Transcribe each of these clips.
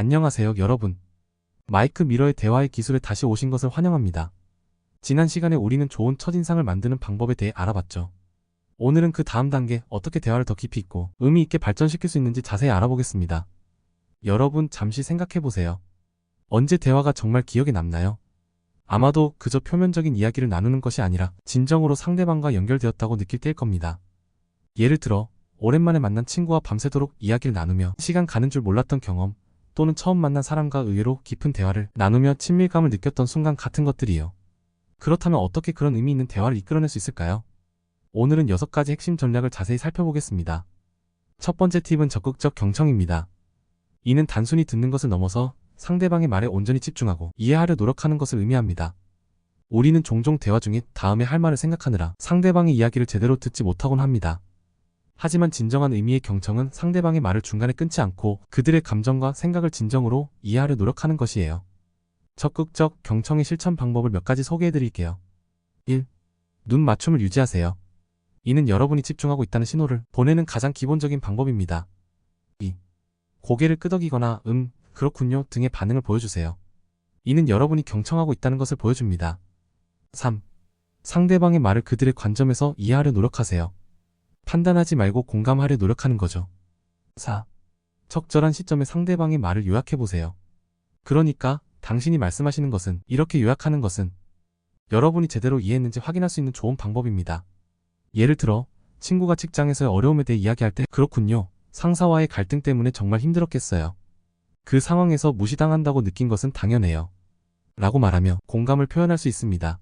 안녕하세요, 여러분. 마이크 미러의 대화의 기술에 다시 오신 것을 환영합니다. 지난 시간에 우리는 좋은 첫인상을 만드는 방법에 대해 알아봤죠. 오늘은 그 다음 단계, 어떻게 대화를 더 깊이 있고 의미 있게 발전시킬 수 있는지 자세히 알아보겠습니다. 여러분, 잠시 생각해보세요. 언제 대화가 정말 기억에 남나요? 아마도 그저 표면적인 이야기를 나누는 것이 아니라 진정으로 상대방과 연결되었다고 느낄 때일 겁니다. 예를 들어, 오랜만에 만난 친구와 밤새도록 이야기를 나누며 시간 가는 줄 몰랐던 경험, 또는 처음 만난 사람과 의외로 깊은 대화를 나누며 친밀감을 느꼈던 순간 같은 것들이요. 그렇다면 어떻게 그런 의미 있는 대화를 이끌어낼 수 있을까요? 오늘은 6가지 핵심 전략을 자세히 살펴보겠습니다. 첫 번째 팁은 적극적 경청입니다. 이는 단순히 듣는 것을 넘어서 상대방의 말에 온전히 집중하고 이해하려 노력하는 것을 의미합니다. 우리는 종종 대화 중에 다음에 할 말을 생각하느라 상대방의 이야기를 제대로 듣지 못하곤 합니다. 하지만 진정한 의미의 경청은 상대방의 말을 중간에 끊지 않고 그들의 감정과 생각을 진정으로 이해하려 노력하는 것이에요. 적극적 경청의 실천 방법을 몇 가지 소개해드릴게요. 1. 눈 맞춤을 유지하세요. 이는 여러분이 집중하고 있다는 신호를 보내는 가장 기본적인 방법입니다. 2. 고개를 끄덕이거나 그렇군요 등의 반응을 보여주세요. 이는 여러분이 경청하고 있다는 것을 보여줍니다. 3. 상대방의 말을 그들의 관점에서 이해하려 노력하세요. 판단하지 말고 공감하려 노력하는 거죠. 4. 적절한 시점에 상대방의 말을 요약해보세요. 그러니까 당신이 말씀하시는 것은, 이렇게 요약하는 것은 여러분이 제대로 이해했는지 확인할 수 있는 좋은 방법입니다. 예를 들어, 친구가 직장에서의 어려움에 대해 이야기할 때 그렇군요. 상사와의 갈등 때문에 정말 힘들었겠어요. 그 상황에서 무시당한다고 느낀 것은 당연해요. 라고 말하며 공감을 표현할 수 있습니다.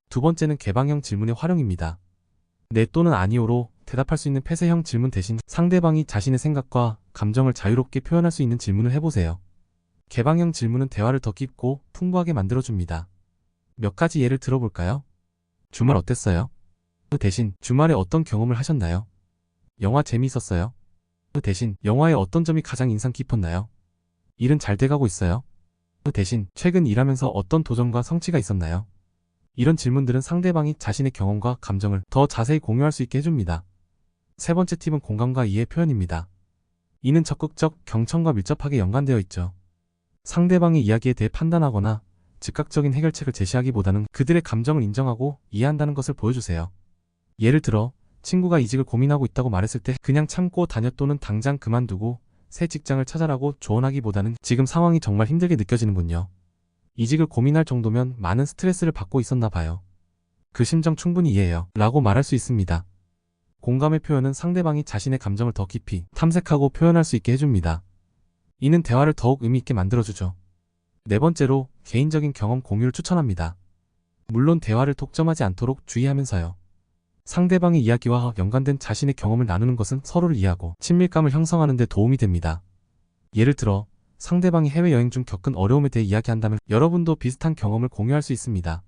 두 번째는 개방형 질문의 활용입니다. 네 또는 아니오로 대답할 수 있는 폐쇄형 질문 대신 상대방이 자신의 생각과 감정을 자유롭게 표현할 수 있는 질문을 해보세요. 개방형 질문은 대화를 더 깊고 풍부하게 만들어줍니다. 몇 가지 예를 들어볼까요? 주말 어땠어요? 대신 주말에 어떤 경험을 하셨나요? 영화 재미있었어요? 대신 영화의 어떤 점이 가장 인상 깊었나요? 일은 잘 돼가고 있어요? 대신 최근 일하면서 어떤 도전과 성취가 있었나요? 이런 질문들은 상대방이 자신의 경험과 감정을 더 자세히 공유할 수 있게 해줍니다. 세 번째 팁은 공감과 이해 표현입니다. 이는 적극적 경청과 밀접하게 연관되어 있죠. 상대방의 이야기에 대해 판단하거나 즉각적인 해결책을 제시하기보다는 그들의 감정을 인정하고 이해한다는 것을 보여주세요. 예를 들어, 친구가 이직을 고민하고 있다고 말했을 때 그냥 참고 다녀 또는 당장 그만두고 새 직장을 찾아라고 조언하기보다는 지금 상황이 정말 힘들게 느껴지는군요. 이직을 고민할 정도면 많은 스트레스를 받고 있었나 봐요. 그 심정 충분히 이해해요. 라고 말할 수 있습니다. 공감의 표현은 상대방이 자신의 감정을 더 깊이 탐색하고 표현할 수 있게 해줍니다. 이는 대화를 더욱 의미 있게 만들어주죠. 네 번째로, 개인적인 경험 공유를 추천합니다. 물론 대화를 독점하지 않도록 주의하면서요. 상대방의 이야기와 연관된 자신의 경험을 나누는 것은 서로를 이해하고 친밀감을 형성하는 데 도움이 됩니다. 예를 들어, 상대방이 해외여행 중 겪은 어려움에 대해 이야기한다면 여러분도 비슷한 경험을 공유할 수 있습니다.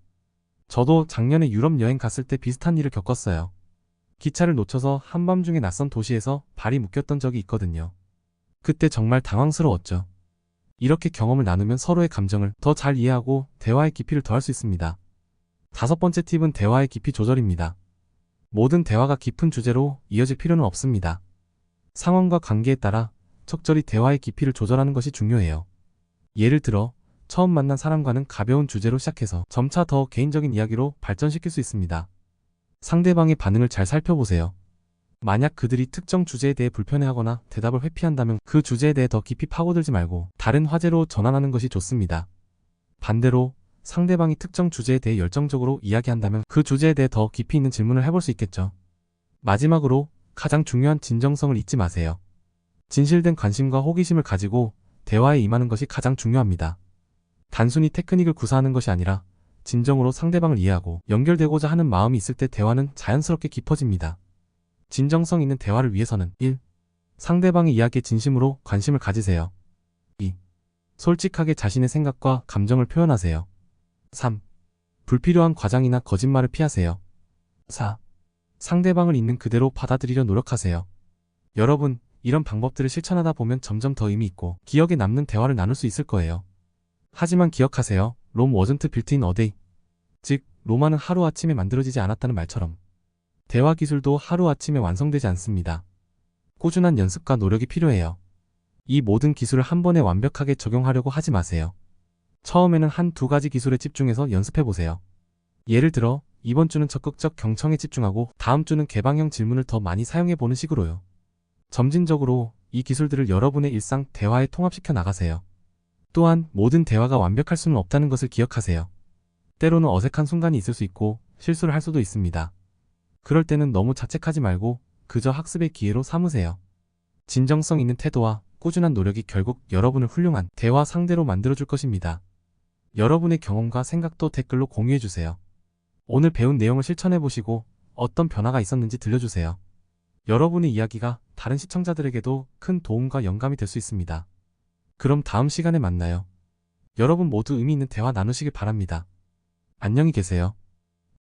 저도 작년에 유럽 여행 갔을 때 비슷한 일을 겪었어요. 기차를 놓쳐서 한밤중에 낯선 도시에서 발이 묶였던 적이 있거든요. 그때 정말 당황스러웠죠. 이렇게 경험을 나누면 서로의 감정을 더 잘 이해하고 대화의 깊이를 더할 수 있습니다. 다섯 번째 팁은 대화의 깊이 조절입니다. 모든 대화가 깊은 주제로 이어질 필요는 없습니다. 상황과 관계에 따라 적절히 대화의 깊이를 조절하는 것이 중요해요. 예를 들어, 처음 만난 사람과는 가벼운 주제로 시작해서 점차 더 개인적인 이야기로 발전시킬 수 있습니다. 상대방의 반응을 잘 살펴보세요. 만약 그들이 특정 주제에 대해 불편해하거나 대답을 회피한다면 그 주제에 대해 더 깊이 파고들지 말고 다른 화제로 전환하는 것이 좋습니다. 반대로 상대방이 특정 주제에 대해 열정적으로 이야기한다면 그 주제에 대해 더 깊이 있는 질문을 해볼 수 있겠죠. 마지막으로 가장 중요한 진정성을 잊지 마세요. 진실된 관심과 호기심을 가지고 대화에 임하는 것이 가장 중요합니다. 단순히 테크닉을 구사하는 것이 아니라 진정으로 상대방을 이해하고 연결되고자 하는 마음이 있을 때 대화는 자연스럽게 깊어집니다. 진정성 있는 대화를 위해서는 1. 상대방의 이야기에 진심으로 관심을 가지세요. 2. 솔직하게 자신의 생각과 감정을 표현하세요. 3. 불필요한 과장이나 거짓말을 피하세요. 4. 상대방을 있는 그대로 받아들이려 노력하세요. 여러분, 이런 방법들을 실천하다 보면 점점 더 의미 있고 기억에 남는 대화를 나눌 수 있을 거예요. 하지만 기억하세요. Rome wasn't built in a day. 즉, 로마는 하루아침에 만들어지지 않았다는 말처럼 대화 기술도 하루아침에 완성되지 않습니다. 꾸준한 연습과 노력이 필요해요. 이 모든 기술을 한 번에 완벽하게 적용하려고 하지 마세요. 처음에는 한 두 가지 기술에 집중해서 연습해보세요. 예를 들어, 이번 주는 적극적 경청에 집중하고 다음 주는 개방형 질문을 더 많이 사용해보는 식으로요. 점진적으로 이 기술들을 여러분의 일상 대화에 통합시켜 나가세요. 또한 모든 대화가 완벽할 수는 없다는 것을 기억하세요. 때로는 어색한 순간이 있을 수 있고 실수를 할 수도 있습니다. 그럴 때는 너무 자책하지 말고 그저 학습의 기회로 삼으세요. 진정성 있는 태도와 꾸준한 노력이 결국 여러분을 훌륭한 대화 상대로 만들어줄 것입니다. 여러분의 경험과 생각도 댓글로 공유해주세요. 오늘 배운 내용을 실천해보시고 어떤 변화가 있었는지 들려주세요. 여러분의 이야기가 다른 시청자들에게도 큰 도움과 영감이 될 수 있습니다. 그럼 다음 시간에 만나요. 여러분 모두 의미 있는 대화 나누시길 바랍니다. 안녕히 계세요.